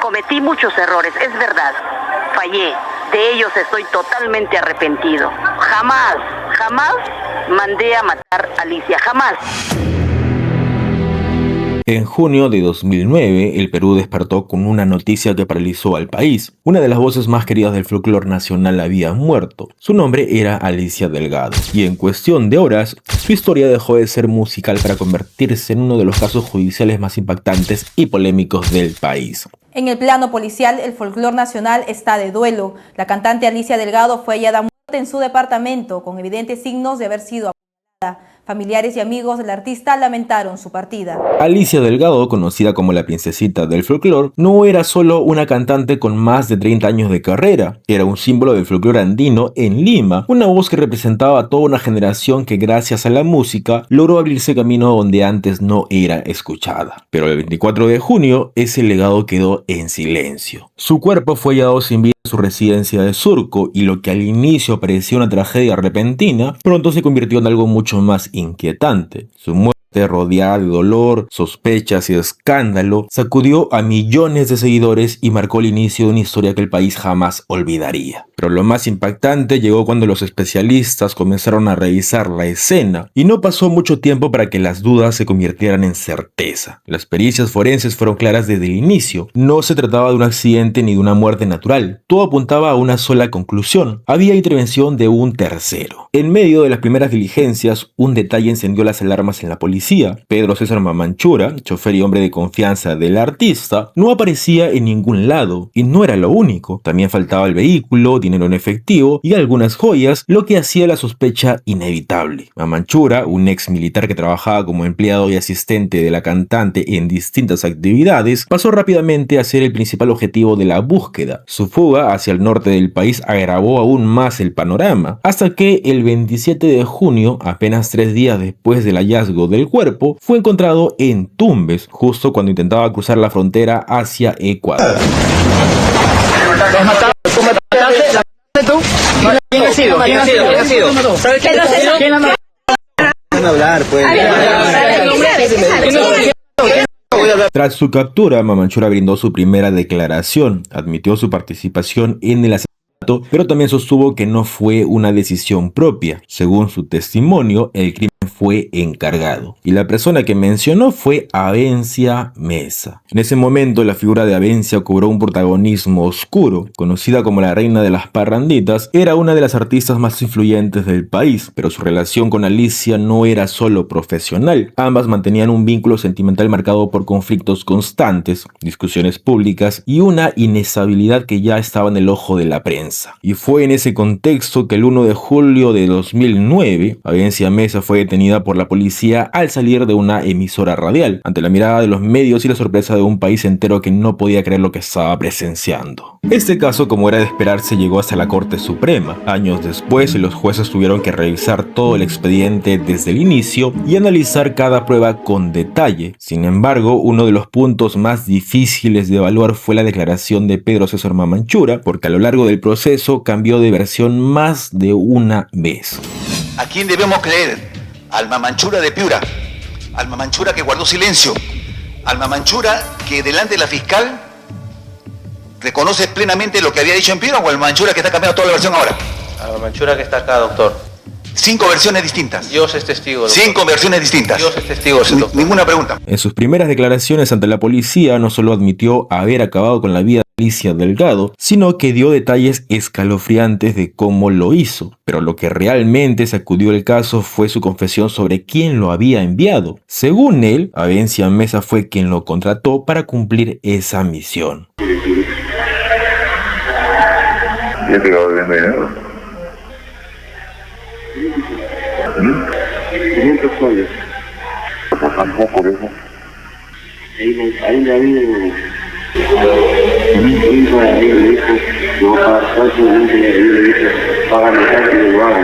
Cometí muchos errores, es verdad. Fallé. De ellos estoy totalmente arrepentido. Jamás mandé a matar a Alicia, jamás. En junio de 2009, el Perú despertó con una noticia que paralizó al país. Una de las voces más queridas del folclore nacional había muerto. Su nombre era Alicia Delgado, y en cuestión de horas, su historia dejó de ser musical para convertirse en uno de los casos judiciales más impactantes y polémicos del país. En el plano policial, el folclore nacional está de duelo. La cantante Alicia Delgado fue hallada muerta en su departamento, con evidentes signos de haber sido apuñalada. Familiares y amigos del artista lamentaron su partida. Alicia Delgado, conocida como la princesita del folclore, no era solo una cantante con más de 30 años de carrera, era un símbolo del folclore andino en Lima, una voz que representaba a toda una generación que gracias a la música logró abrirse camino donde antes no era escuchada. Pero el 24 de junio ese legado quedó en silencio. Su cuerpo fue hallado sin vida en su residencia de Surco, y lo que al inicio parecía una tragedia repentina, pronto se convirtió en algo mucho más inquietante. Su muerte, rodeada de dolor, sospechas y escándalo, sacudió a millones de seguidores y marcó el inicio de una historia que el país jamás olvidaría. Pero lo más impactante llegó cuando los especialistas comenzaron a revisar la escena, y no pasó mucho tiempo para que las dudas se convirtieran en certeza. Las pericias forenses fueron claras desde el inicio. No se trataba de un accidente ni de una muerte natural. Todo apuntaba a una sola conclusión: había intervención de un tercero. En medio de las primeras diligencias, un detalle encendió las alarmas en la policía. Pedro César Mamanchura, chofer y hombre de confianza del artista, no aparecía en ningún lado, y no era lo único. También faltaba el vehículo, dinero en efectivo y algunas joyas, lo que hacía la sospecha inevitable. Mamanchura, un ex militar que trabajaba como empleado y asistente de la cantante en distintas actividades, pasó rápidamente a ser el principal objetivo de la búsqueda. Su fuga hacia el norte del país agravó aún más el panorama, hasta que el 27 de junio, apenas 3 días después del hallazgo del cuerpo, fue encontrado en Tumbes, justo cuando intentaba cruzar la frontera hacia Ecuador. ¿Quién ha sido? Tras su captura, Mamanchura brindó su primera declaración, admitió su participación en el asesinato, pero también sostuvo que no fue una decisión propia. Según su testimonio, el crimen fue encargado, y la persona que mencionó fue Abencia Mesa. En ese momento, la figura de Abencia cobró un protagonismo oscuro. Conocida como la reina de las parranditas, era una de las artistas más influyentes del país, pero su relación con Alicia no era solo profesional. Ambas mantenían un vínculo sentimental marcado por conflictos constantes, discusiones públicas y una inestabilidad que ya estaba en el ojo de la prensa. Y fue en ese contexto que el 1 de julio de 2009, Abencia Mesa fue detenida por la policía al salir de una emisora radial, ante la mirada de los medios y la sorpresa de un país entero que no podía creer lo que estaba presenciando. Este caso, como era de esperarse, llegó hasta la Corte Suprema. Años después, los jueces tuvieron que revisar todo el expediente desde el inicio y analizar cada prueba con detalle. Sin embargo, uno de los puntos más difíciles de evaluar fue la declaración de Pedro César Mamanchura, porque a lo largo del proceso cambió de versión más de una vez. ¿A quién debemos creer? Al Mamanchura de Piura, al Mamanchura que guardó silencio, al Mamanchura que delante de la fiscal reconoce plenamente lo que había dicho en Piura, o al Mamanchura que está cambiando toda la versión ahora. Al Mamanchura que está acá, doctor. 5 versiones distintas. Dios es testigo, doctor. 5 versiones distintas. Dios es testigo, doctor. Ninguna pregunta. En sus primeras declaraciones ante la policía, no solo admitió haber acabado con la vida de Alicia Delgado, sino que dio detalles escalofriantes de cómo lo hizo. Pero lo que realmente sacudió el caso fue su confesión sobre quién lo había enviado. Según él, Abencia Mesa fue quien lo contrató para cumplir esa misión. ¿Ya te acabo de vender dinero? 500 soles. ¿Tampoco por eso? Ahí la vida le dijo, no pagar tanto, le dijo, págame tanto y lo hago.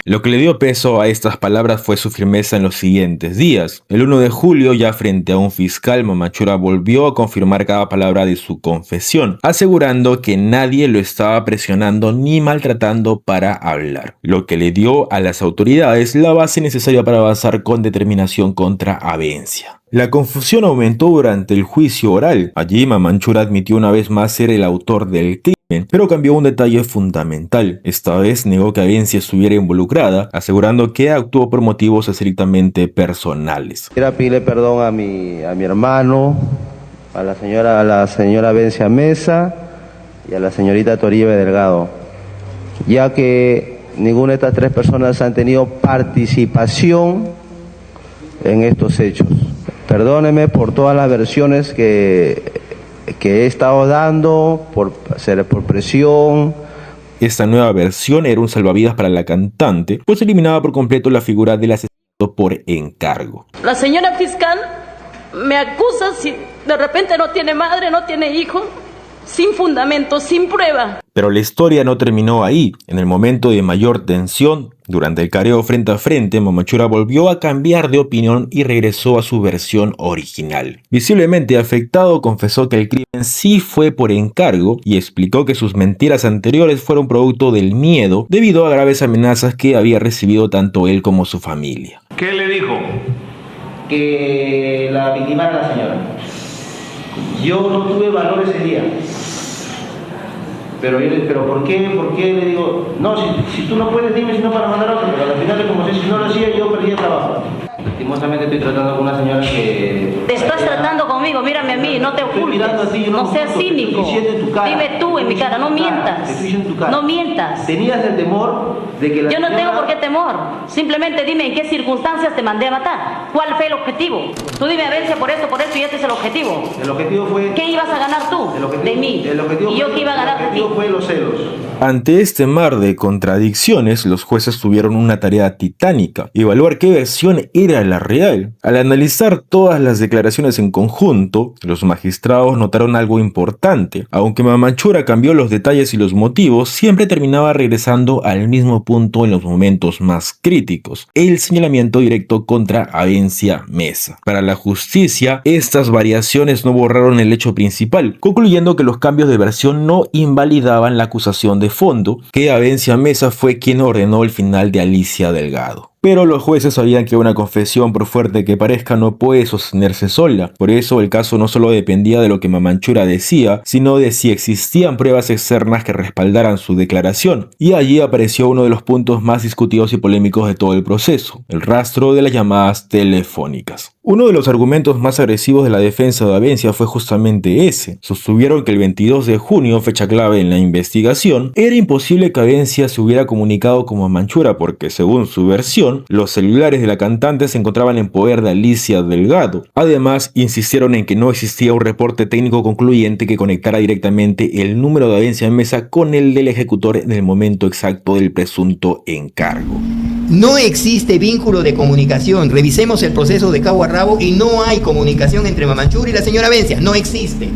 Lo que le dio peso a estas palabras fue su firmeza en los siguientes días. El 1 de julio, ya frente a un fiscal, Mamanchura volvió a confirmar cada palabra de su confesión, asegurando que nadie lo estaba presionando ni maltratando para hablar, lo que le dio a las autoridades la base necesaria para avanzar con determinación contra Abencia. La confusión aumentó durante el juicio oral. Allí Mamanchura admitió una vez más ser el autor del crimen, pero cambió un detalle fundamental. Esta vez negó que Avencia estuviera involucrada, asegurando que actuó por motivos estrictamente personales. Quiero pedirle perdón a mi hermano, a la señora Avencia Mesa y a la señorita Toribio Delgado, ya que ninguna de estas tres personas han tenido participación en estos hechos. Perdónenme por todas las versiones que he estado dando, por presión. Esta nueva versión era un salvavidas para la cantante, pues eliminaba por completo la figura del asesinato por encargo. La señora fiscal me acusa si de repente no tiene madre, no tiene hijo, sin fundamento, sin prueba. Pero la historia no terminó ahí. En el momento de mayor tensión, durante el careo frente a frente, Mamanchura volvió a cambiar de opinión y regresó a su versión original. Visiblemente afectado, confesó que el crimen sí fue por encargo y explicó que sus mentiras anteriores fueron producto del miedo debido a graves amenazas que había recibido tanto él como su familia. ¿Qué le dijo? Que la victimara la señora. Yo no tuve valor ese día. Pero ¿por qué le digo? No, si tú no puedes, dime si no para mandar a otro. Pero al final, como si no lo hacía, yo perdí el trabajo. Lastimosamente estoy tratando con una señora que... Te estás tratando conmigo, mírame a mí, no te ocultes. No seas cínico. Dime tú en mi cara, no mientas. No mientas. ¿Tenías el temor de que la Yo no señora... tengo por qué temor. Simplemente dime en qué circunstancias te mandé a matar. ¿Cuál fue el objetivo? Tú dime, Avencia, por esto y este es el objetivo. El objetivo fue... ¿Qué ibas a ganar tú de mí? ¿Y yo qué iba a ganar de ti? El objetivo fue los celos. Ante este mar de contradicciones, los jueces tuvieron una tarea titánica: evaluar qué versión era la real. Al analizar todas las declaraciones en conjunto, los magistrados notaron algo importante. Aunque Mamanchura cambió los detalles y los motivos, siempre terminaba regresando al mismo punto en los momentos más críticos: el señalamiento directo contra Avencia Mesa. Para la justicia, estas variaciones no borraron el hecho principal, concluyendo que los cambios de versión no invalidaban la acusación de fondo, que Avencia Mesa fue quien ordenó el final de Alicia Delgado. Pero los jueces sabían que una confesión, por fuerte que parezca, no puede sostenerse sola. Por eso el caso no solo dependía de lo que Mamanchura decía, sino de si existían pruebas externas que respaldaran su declaración. Y allí apareció uno de los puntos más discutidos y polémicos de todo el proceso: el rastro de las llamadas telefónicas. Uno de los argumentos más agresivos de la defensa de Avencia fue justamente ese. Sostuvieron que el 22 de junio, fecha clave en la investigación, era imposible que Avencia se hubiera comunicado con Mamanchura porque, según su versión, los celulares de la cantante se encontraban en poder de Alicia Delgado. Además, insistieron en que no existía un reporte técnico concluyente que conectara directamente el número de Avencia Mesa con el del ejecutor en el momento exacto del presunto encargo. No existe vínculo de comunicación. Revisemos el proceso de cabo a rabo y no hay comunicación entre Mamanchura y la señora Avencia. No existe.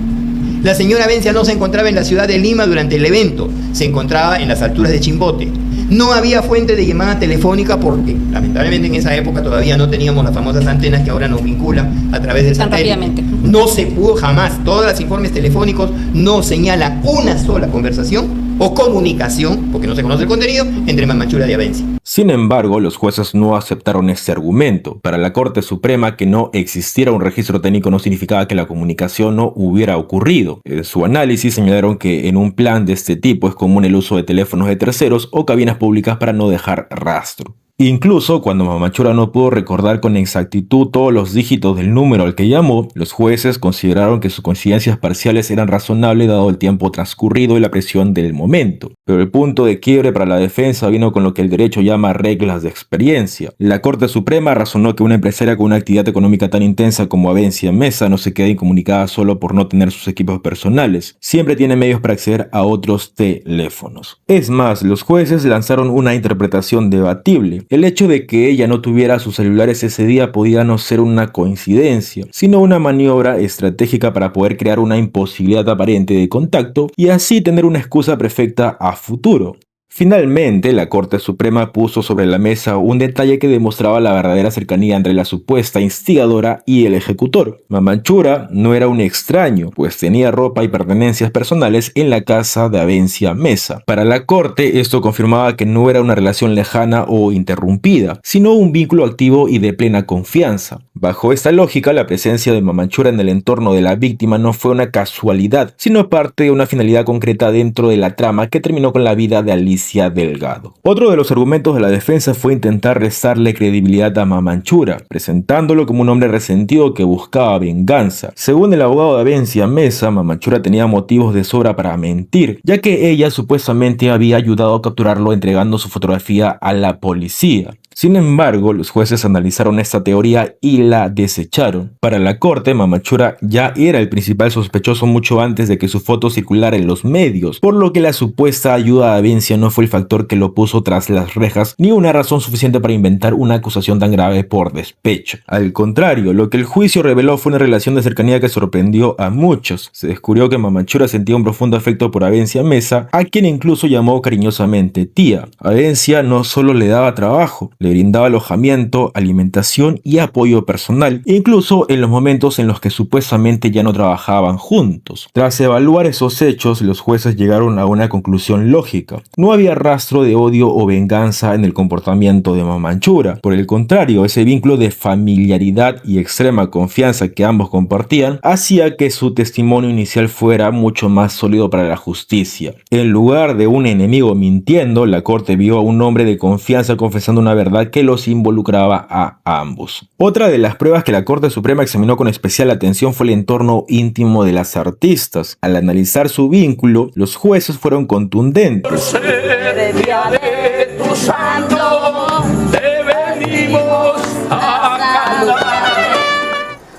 La señora Avencia no se encontraba en la ciudad de Lima durante el evento. Se encontraba en las alturas de Chimbote. No había fuente de llamada telefónica porque, lamentablemente, en esa época todavía no teníamos las famosas antenas que ahora nos vinculan a través del satélite. No se pudo jamás. Todos los informes telefónicos no señalan una sola conversación o comunicación, porque no se conoce el contenido, entre Mamanchura y Avencia. Sin embargo, los jueces no aceptaron este argumento. Para la Corte Suprema, que no existiera un registro técnico no significaba que la comunicación no hubiera ocurrido. En su análisis señalaron que en un plan de este tipo es común el uso de teléfonos de terceros o cabinas públicas para no dejar rastro. Incluso cuando Mamanchura no pudo recordar con exactitud todos los dígitos del número al que llamó, los jueces consideraron que sus coincidencias parciales eran razonables dado el tiempo transcurrido y la presión del momento. Pero el punto de quiebre para la defensa vino con lo que el derecho llama reglas de experiencia. La Corte Suprema razonó que una empresaria con una actividad económica tan intensa como Avencia Mesa no se queda incomunicada solo por no tener sus equipos personales. Siempre tiene medios para acceder a otros teléfonos. Es más, los jueces lanzaron una interpretación debatible. El hecho de que ella no tuviera sus celulares ese día podía no ser una coincidencia, sino una maniobra estratégica para poder crear una imposibilidad aparente de contacto y así tener una excusa perfecta a futuro. Finalmente, la Corte Suprema puso sobre la mesa un detalle que demostraba la verdadera cercanía entre la supuesta instigadora y el ejecutor. Mamanchura no era un extraño, pues tenía ropa y pertenencias personales en la casa de Avencia Mesa. Para la Corte, esto confirmaba que no era una relación lejana o interrumpida, sino un vínculo activo y de plena confianza. Bajo esta lógica, la presencia de Mamanchura en el entorno de la víctima no fue una casualidad, sino parte de una finalidad concreta dentro de la trama que terminó con la vida de Alicia Delgado. Otro de los argumentos de la defensa fue intentar restarle credibilidad a Mamanchura, presentándolo como un hombre resentido que buscaba venganza. Según el abogado de Avencia Mesa, Mamanchura tenía motivos de sobra para mentir, ya que ella supuestamente había ayudado a capturarlo entregando su fotografía a la policía. Sin embargo, los jueces analizaron esta teoría y la desecharon. Para la corte, Mamanchura ya era el principal sospechoso mucho antes de que su foto circulara en los medios, por lo que la supuesta ayuda a Avencia no fue el factor que lo puso tras las rejas, ni una razón suficiente para inventar una acusación tan grave por despecho. Al contrario, lo que el juicio reveló fue una relación de cercanía que sorprendió a muchos. Se descubrió que Mamanchura sentía un profundo afecto por Avencia Mesa, a quien incluso llamó cariñosamente tía. Avencia no solo le daba trabajo, le brindaba alojamiento, alimentación y apoyo personal, incluso en los momentos en los que supuestamente ya no trabajaban juntos. Tras evaluar esos hechos, los jueces llegaron a una conclusión lógica. No había rastro de odio o venganza en el comportamiento de Mamanchura. Por el contrario, ese vínculo de familiaridad y extrema confianza que ambos compartían hacía que su testimonio inicial fuera mucho más sólido para la justicia. En lugar de un enemigo mintiendo, la corte vio a un hombre de confianza confesando una verdad que los involucraba a ambos. Otra de las pruebas que la Corte Suprema examinó con especial atención fue el entorno íntimo de las artistas. Al analizar su vínculo, los jueces fueron contundentes.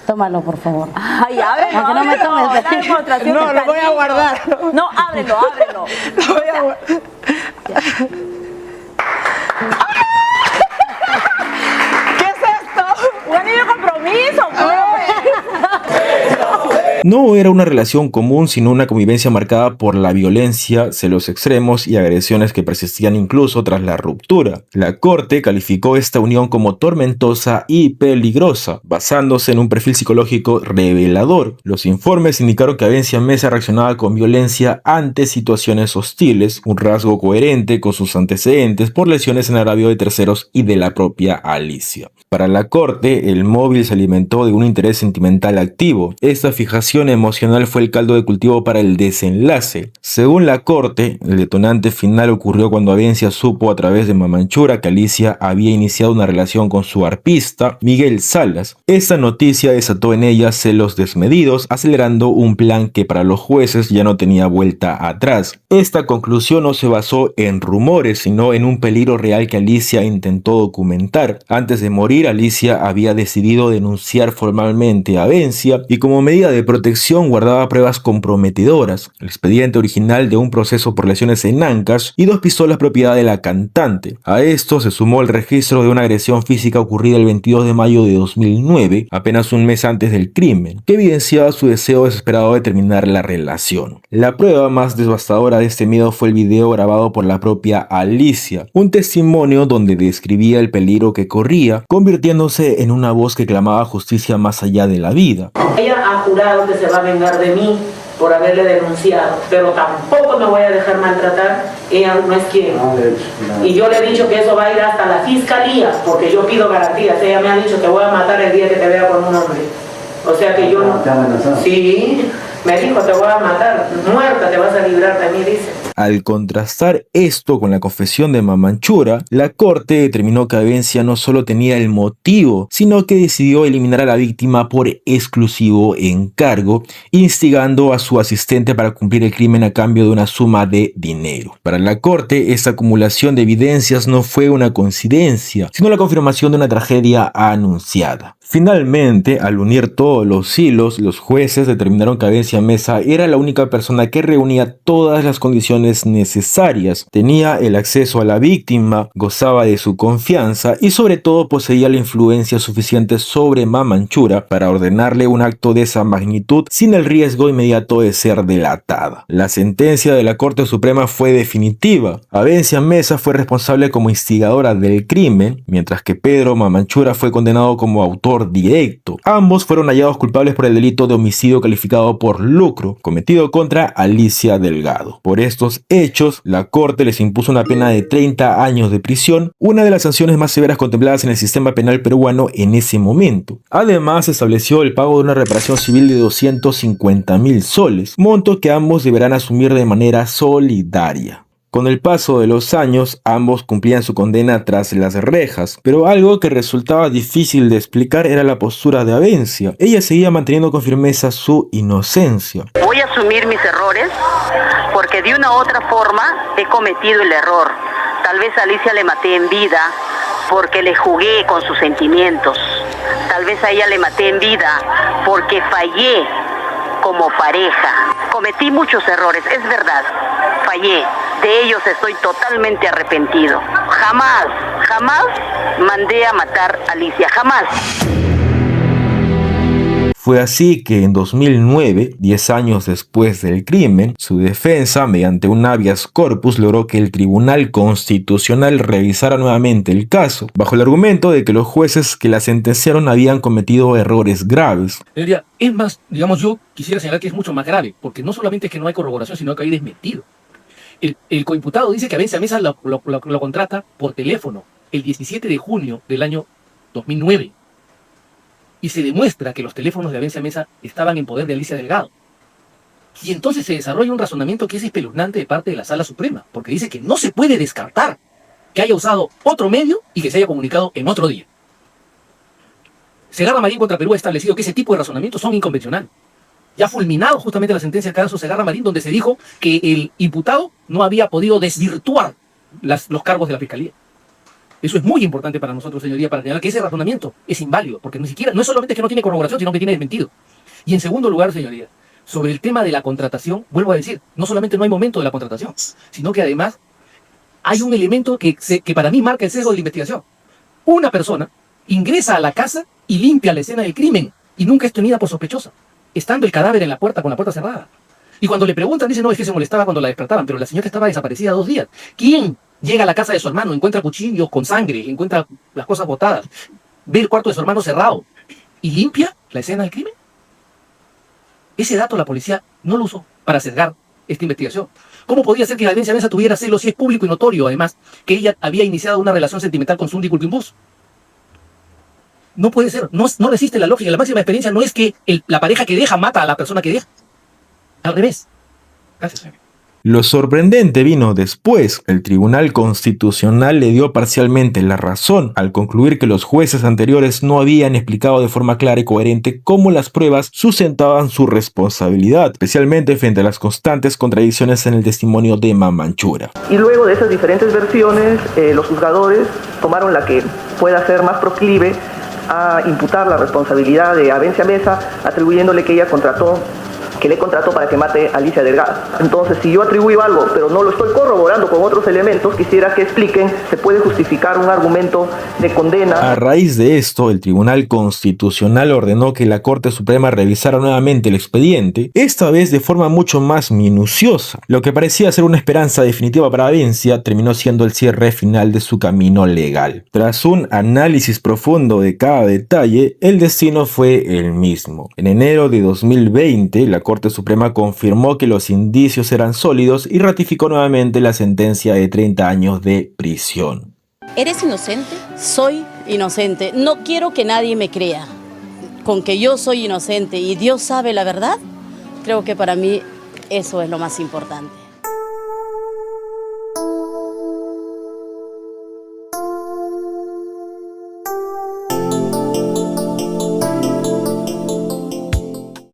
Tómalo, por favor. Ay, ábrelo, Para que no me tomes. No, lo voy a guardar. No, ábrelo. Lo voy a guardar. ¿Qué es esto? Un anillo de compromiso, No era una relación común, sino una convivencia marcada por la violencia, celos extremos y agresiones que persistían incluso tras la ruptura. La corte calificó esta unión como tormentosa y peligrosa, basándose en un perfil psicológico revelador. Los informes indicaron que Avencia Mesa reaccionaba con violencia ante situaciones hostiles, un rasgo coherente con sus antecedentes por lesiones en agravio de terceros y de la propia Alicia. Para la corte, el móvil se alimentó de un interés sentimental activo. Esta fijación emocional fue el caldo de cultivo para el desenlace. Según la corte, el detonante final ocurrió cuando Avencia supo a través de Mamanchura que Alicia había iniciado una relación con su arpista, Miguel Salas. Esta noticia desató en ella celos desmedidos, acelerando un plan que para los jueces ya no tenía vuelta atrás. Esta conclusión no se basó en rumores, sino en un peligro real que Alicia intentó documentar. Antes de morir, Alicia había decidido denunciar formalmente a Avencia y como medida de protección guardaba pruebas comprometedoras, el expediente original de un proceso por lesiones en Ancash y 2 pistolas propiedad de la cantante. A esto se sumó el registro de una agresión física ocurrida el 22 de mayo de 2009, apenas un mes antes del crimen, que evidenciaba su deseo desesperado de terminar la relación. La prueba más devastadora de este miedo fue el video grabado por la propia Alicia, un testimonio donde describía el peligro que corría, convirtiéndose en una voz que clamaba justicia más allá de la vida. Ella ha jurado que se va a vengar de mí por haberle denunciado, pero tampoco me voy a dejar maltratar. Ella no es quien. Y yo le he dicho que eso va a ir hasta la fiscalía, porque yo pido garantías. Ella me ha dicho que voy a matar el día que te vea con un hombre. O sea que yo no... Sí, me dijo, te voy a matar, muerta te vas a librar de mí, dice. Al contrastar esto con la confesión de Mamanchura, la corte determinó que Avencia no solo tenía el motivo, sino que decidió eliminar a la víctima por exclusivo encargo, instigando a su asistente para cumplir el crimen a cambio de una suma de dinero. Para la corte, esta acumulación de evidencias no fue una coincidencia, sino la confirmación de una tragedia anunciada. Finalmente, al unir todos los hilos, los jueces determinaron que Avencia Mesa era la única persona que reunía todas las condiciones necesarias. Tenía el acceso a la víctima, gozaba de su confianza y sobre todo poseía la influencia suficiente sobre Mamanchura para ordenarle un acto de esa magnitud sin el riesgo inmediato de ser delatada. La sentencia de la Corte Suprema fue definitiva. Avencia Mesa fue responsable como instigadora del crimen, mientras que Pedro Mamanchura fue condenado como autor acreedor directo. Ambos fueron hallados culpables por el delito de homicidio calificado por lucro cometido contra Alicia Delgado. Por estos hechos, la Corte les impuso una pena de 30 años de prisión, una de las sanciones más severas contempladas en el sistema penal peruano en ese momento. Además, se estableció el pago de una reparación civil de 250.000 soles, monto que ambos deberán asumir de manera solidaria. Con el paso de los años, ambos cumplían su condena tras las rejas, pero algo que resultaba difícil de explicar era la postura de Abencia. Ella seguía manteniendo con firmeza su inocencia. Voy a asumir mis errores porque de una u otra forma he cometido el error. Tal vez a Alicia le maté en vida porque le jugué con sus sentimientos. Tal vez a ella le maté en vida porque fallé como pareja. Cometí muchos errores, es verdad, fallé. De ellos estoy totalmente arrepentido. Jamás mandé a matar a Alicia, jamás. Fue así que en 2009, 10 años después del crimen, su defensa, mediante un habeas corpus, logró que el Tribunal Constitucional revisara nuevamente el caso, bajo el argumento de que los jueces que la sentenciaron habían cometido errores graves. Es más, yo quisiera señalar que es mucho más grave, porque no solamente es que no hay corroboración, sino que hay desmentido. El coimputado dice que Abencia Mesa lo contrata por teléfono el 17 de junio del año 2009. Y se demuestra que los teléfonos de Abencia Mesa estaban en poder de Alicia Delgado. Y entonces se desarrolla un razonamiento que es espeluznante de parte de la Sala Suprema, porque dice que no se puede descartar que haya usado otro medio y que se haya comunicado en otro día. Segarra Marín contra Perú ha establecido que ese tipo de razonamientos son inconvencionales. Ya fulminado justamente la sentencia del caso Segarra Marín, donde se dijo que el imputado no había podido desvirtuar los cargos de la Fiscalía. Eso es muy importante para nosotros, señoría, para señalar que ese razonamiento es inválido, porque no es solamente que no tiene corroboración, sino que tiene desmentido. Y en segundo lugar, señoría, sobre el tema de la contratación, vuelvo a decir, no solamente no hay momento de la contratación, sino que además hay un elemento que para mí marca el sesgo de la investigación. Una persona ingresa a la casa y limpia la escena del crimen y nunca es tenida por sospechosa, estando el cadáver en la puerta con la puerta cerrada. Y cuando le preguntan, dice, no, es que se molestaba cuando la despertaban, pero la señora estaba desaparecida 2 días. ¿Quién llega a la casa de su hermano, encuentra cuchillos con sangre, encuentra las cosas botadas, ve el cuarto de su hermano cerrado y limpia la escena del crimen? Ese dato la policía no lo usó para sesgar esta investigación. ¿Cómo podía ser que Abencia Mesa tuviera celos si es público y notorio, además, que ella había iniciado una relación sentimental con Sundy Kulkimbus? No puede ser, no resiste la lógica. La máxima experiencia no es que la pareja que deja mata a la persona que deja. Al revés. Gracias, señor. Lo sorprendente vino después. El Tribunal Constitucional le dio parcialmente la razón al concluir que los jueces anteriores no habían explicado de forma clara y coherente cómo las pruebas sustentaban su responsabilidad, especialmente frente a las constantes contradicciones en el testimonio de Mamanchura. Y luego de esas diferentes versiones, los juzgadores tomaron la que pueda ser más proclive a imputar la responsabilidad de Abencia Mesa, atribuyéndole que ella le contrató para que mate a Alicia Delgado. Entonces, si yo atribuyo algo, pero no lo estoy corroborando con otros elementos, quisiera que expliquen, ¿se puede justificar un argumento de condena? A raíz de esto, el Tribunal Constitucional ordenó que la Corte Suprema revisara nuevamente el expediente, esta vez de forma mucho más minuciosa. Lo que parecía ser una esperanza definitiva para Abencia terminó siendo el cierre final de su camino legal. Tras un análisis profundo de cada detalle, el destino fue el mismo. En enero de 2020, la Corte Suprema confirmó que los indicios eran sólidos y ratificó nuevamente la sentencia de 30 años de prisión. ¿Eres inocente? Soy inocente. No quiero que nadie me crea. Con que yo soy inocente y Dios sabe la verdad, creo que para mí eso es lo más importante.